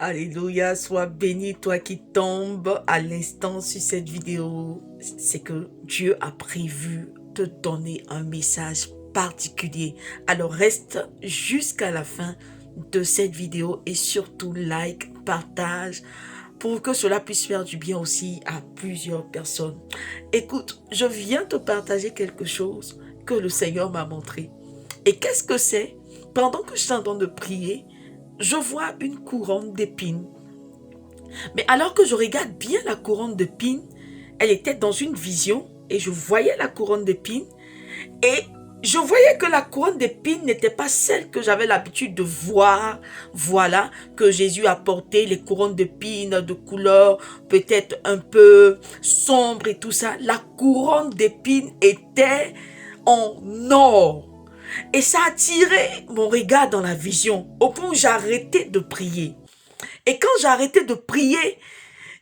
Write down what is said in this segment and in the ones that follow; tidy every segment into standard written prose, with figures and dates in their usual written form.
Alléluia, sois béni, toi qui tombes à l'instant sur cette vidéo. C'est que Dieu a prévu te donner un message particulier. Alors reste jusqu'à la fin de cette vidéo et surtout like, partage pour que cela puisse faire du bien aussi à plusieurs personnes. Écoute, je viens te partager quelque chose que le Seigneur m'a montré. Et qu'est-ce que c'est? Pendant que je suis en train de prier, je vois une couronne d'épines. Mais alors que je regarde bien la couronne d'épines, elle était dans une vision et je voyais la couronne d'épines et je voyais que la couronne d'épines n'était pas celle que j'avais l'habitude de voir. Voilà que Jésus a porté les couronnes d'épines de couleur peut-être un peu sombre et tout ça. La couronne d'épines était en or. Et ça a attiré mon regard dans la vision, au point où j'ai arrêté de prier. Et quand j'ai arrêté de prier,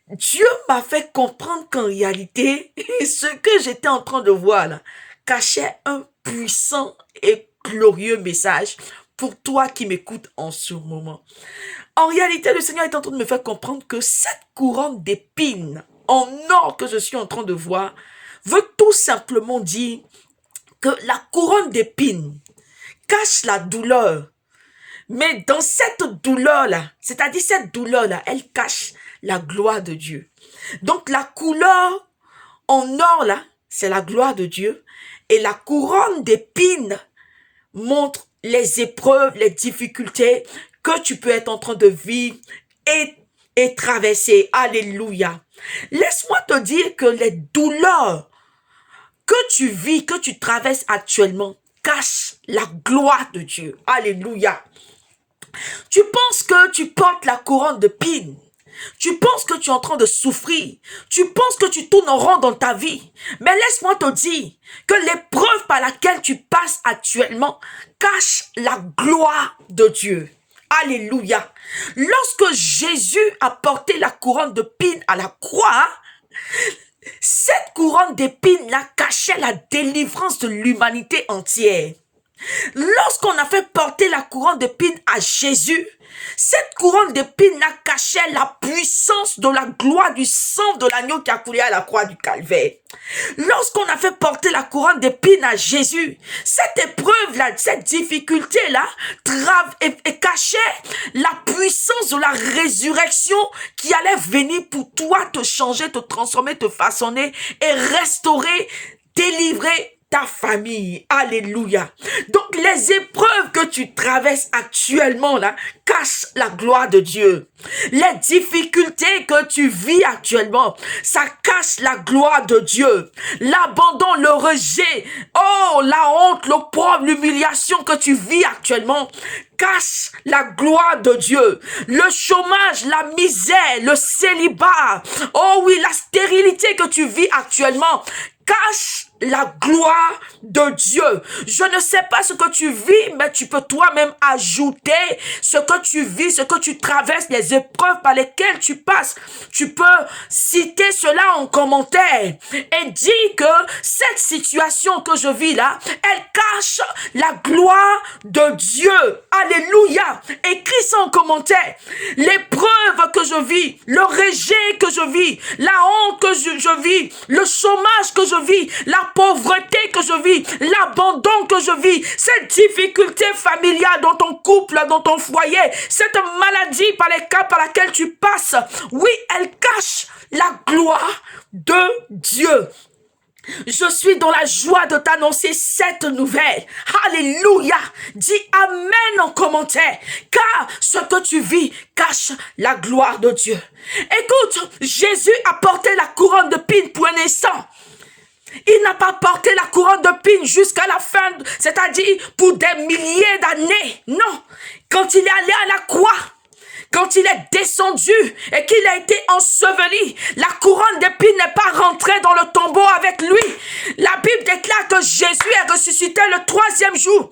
Dieu m'a fait comprendre qu'en réalité, ce que j'étais en train de voir là, cachait un puissant et glorieux message pour toi qui m'écoutes en ce moment. En réalité, le Seigneur est en train de me faire comprendre que cette couronne d'épines en or que je suis en train de voir veut tout simplement dire que la couronne d'épines cache la douleur. Mais dans cette douleur-là, c'est-à-dire cette douleur-là, elle cache la gloire de Dieu. Donc la couleur en or, là, c'est la gloire de Dieu. Et la couronne d'épines montre les épreuves, les difficultés que tu peux être en train de vivre et traverser. Alléluia. Laisse-moi te dire que les douleurs que tu vis, que tu traverses actuellement, cache la gloire de Dieu. Alléluia. Tu penses que tu portes la couronne d'épines. Tu penses que tu es en train de souffrir. Tu penses que tu tournes en rond dans ta vie. Mais laisse-moi te dire que l'épreuve par laquelle tu passes actuellement cache la gloire de Dieu. Alléluia. Lorsque Jésus a porté la couronne d'épines à la croix, cette couronne d'épines-là cachait la délivrance de l'humanité entière. Lorsqu'on a fait porter la couronne d'épines à Jésus, cette couronne d'épines cachait la puissance de la gloire du sang de l'agneau qui a coulé à la croix du Calvaire. Lorsqu'on a fait porter la couronne d'épines à Jésus, cette épreuve-là, cette difficulté-là, cachait la puissance de la résurrection qui allait venir pour toi te changer, te transformer, te façonner et restaurer, délivrer ta famille. Alléluia. Donc les épreuves que tu traverses actuellement là cachent la gloire de Dieu. Les difficultés que tu vis actuellement, ça cache la gloire de Dieu. L'abandon, le rejet, oh la honte, l'opprobre, l'humiliation que tu vis actuellement cache la gloire de Dieu. Le chômage, la misère, le célibat, oh oui, la stérilité que tu vis actuellement cache la gloire de Dieu. Je ne sais pas ce que tu vis, mais tu peux toi-même ajouter ce que tu vis, ce que tu traverses, les épreuves par lesquelles tu passes. Tu peux citer cela en commentaire et dire que cette situation que je vis là, elle cache la gloire de Dieu. Alléluia. Écris ça en commentaire. L'épreuve que je vis, le rejet que je vis, la honte que je vis, le chômage que je vis, la pauvreté que je vis, l'abandon que je vis, cette difficulté familiale dans ton couple, dans ton foyer, cette maladie par laquelle tu passes, oui, elle cache la gloire de Dieu. Je suis dans la joie de t'annoncer cette nouvelle. Alléluia. Dis Amen en commentaire. Car ce que tu vis cache la gloire de Dieu. Écoute, Jésus a porté la couronne d'épines pour un instant. Il n'a pas porté la couronne d'épines jusqu'à la fin, c'est-à-dire pour des milliers d'années. Non. Quand il est allé à la croix, quand il est descendu et qu'il a été enseveli, la couronne d'épines n'est pas rentrée dans le tombeau avec lui. La Bible déclare que Jésus est ressuscité le 3e jour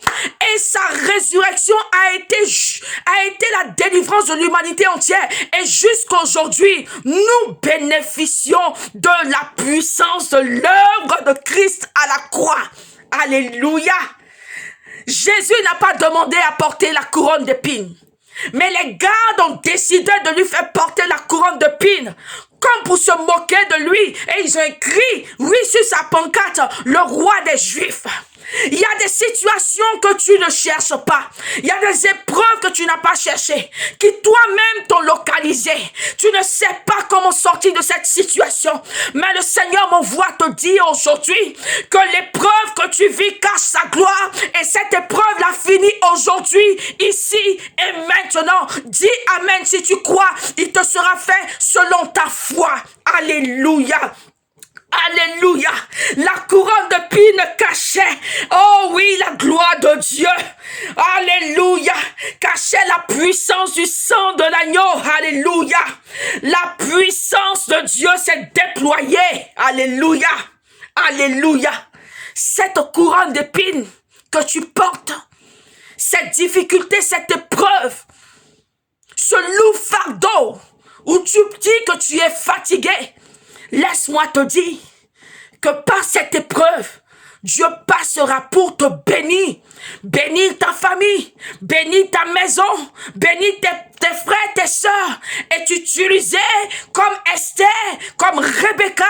et sa résurrection a été la délivrance de l'humanité entière. Et jusqu'à aujourd'hui, nous bénéficions de la puissance de l'œuvre de Christ à la croix. Alléluia. Jésus n'a pas demandé à porter la couronne d'épines. Mais les gardes ont décidé de lui faire porter la couronne d'épines, comme pour se moquer de lui. Et ils ont écrit, oui, sur sa pancarte, le roi des Juifs. Il y a des situations que tu ne cherches pas. Il y a des épreuves que tu n'as pas cherchées, qui toi-même t'ont localisé. Tu ne sais pas comment sortir de cette situation. Mais le Seigneur m'envoie te dire aujourd'hui que l'épreuve que tu vis cache sa gloire. Et cette épreuve-là finit aujourd'hui, ici et maintenant. Dis Amen si tu crois. Il te sera fait selon ta foi. Alléluia. Alléluia, la couronne d'épines cachait, oh oui, la gloire de Dieu. Alléluia, cachait la puissance du sang de l'agneau. Alléluia, la puissance de Dieu s'est déployée. Alléluia, alléluia. Cette couronne d'épines que tu portes, cette difficulté, cette épreuve, ce lourd fardeau où tu dis que tu es fatigué, laisse-moi te dire que par cette épreuve, Dieu passera pour te bénir. Bénir ta famille, bénir ta maison, bénir tes frères, tes sœurs, et t'utiliser comme Esther, comme Rebecca,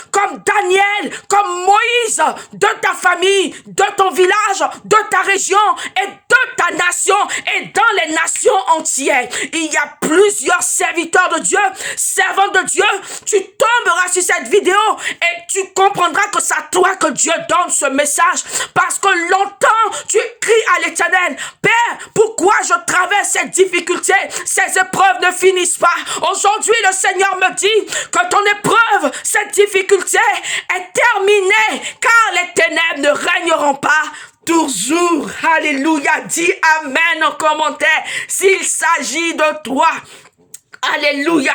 comme Daniel, comme Moïse, de ta famille, de ton village, de ta région et de ta nation et dans les nations entières. Il y a plusieurs serviteurs de Dieu, servants de Dieu. Tu tomberas sur cette vidéo et tu comprendras que c'est à toi que Dieu donne ce message, parce que longtemps tu cries à l'Éternel, Père, pourquoi je traverse cette difficulté? Ces épreuves ne finissent pas. Aujourd'hui, le Seigneur me dit que ton épreuve, cette difficulté est terminée, car les ténèbres ne régneront pas toujours. Alléluia. Dis Amen en commentaire s'il s'agit de toi. Alléluia.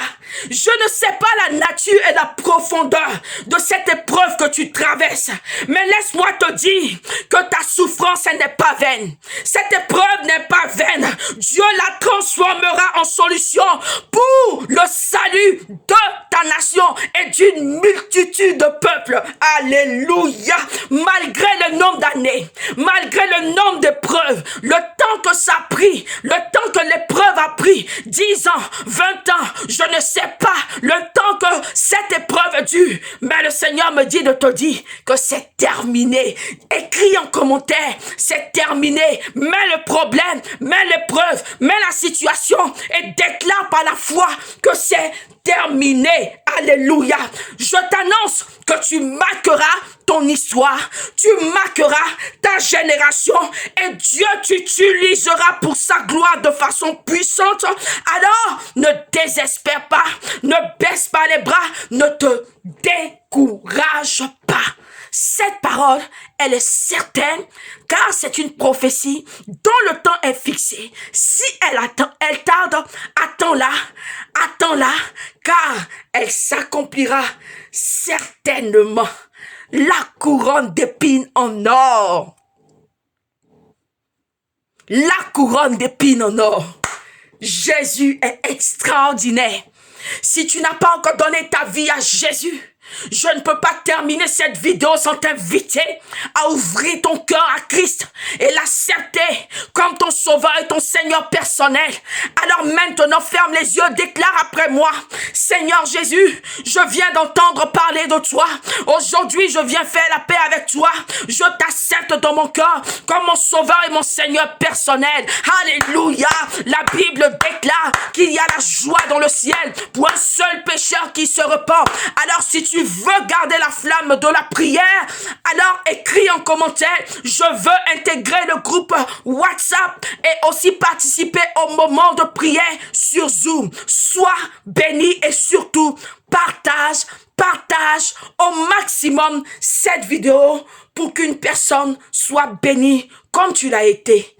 Je ne sais pas la nature et la profondeur de cette épreuve que tu traverses, mais laisse-moi te dire que ta souffrance n'est pas vaine. Cette épreuve n'est pas vaine. Dieu la transformera en solution pour le salut de ta nation et d'une multitude de peuples. Alléluia. Malgré le nombre d'années, malgré le nombre d'épreuves, le temps que ça a pris, le temps que l'épreuve a pris, 10 ans, 20 ans, je ne sais pas le temps que cette épreuve dure, mais le Seigneur me dit de te dire que c'est terminé. Écris en commentaire, c'est terminé. Mets le problème, mets l'épreuve, mets la situation et déclare par la foi que c'est terminé. Alléluia. Je t'annonce que tu marqueras ton histoire, tu marqueras ta génération et Dieu t'utilisera pour sa gloire de façon puissante. Alors, ne désespère pas, ne baisse pas les bras, ne te décourage pas. Cette parole, elle est certaine, car c'est une prophétie dont le temps est fixé. Si elle tarde, attends-la, car elle s'accomplira certainement. La couronne d'épines en or. La couronne d'épines en or. Jésus est extraordinaire. Si tu n'as pas encore donné ta vie à Jésus, je ne peux pas terminer cette vidéo sans t'inviter à ouvrir ton cœur à Christ et l'accepter comme ton sauveur et ton Seigneur personnel. Alors maintenant, ferme les yeux, déclare après moi, Seigneur Jésus, je viens d'entendre parler de toi. Aujourd'hui, je viens faire la paix avec toi. Je t'accepte dans mon cœur comme mon sauveur et mon Seigneur personnel. Alléluia. La Bible déclare qu'il y a la joie dans le ciel pour un seul pécheur qui se repent. Alors si tu veux garder la flamme de la prière, alors écris en commentaire, je veux intégrer le groupe WhatsApp et aussi participer au moment de prière sur Zoom. Sois béni et surtout partage au maximum cette vidéo pour qu'une personne soit bénie comme tu l'as été.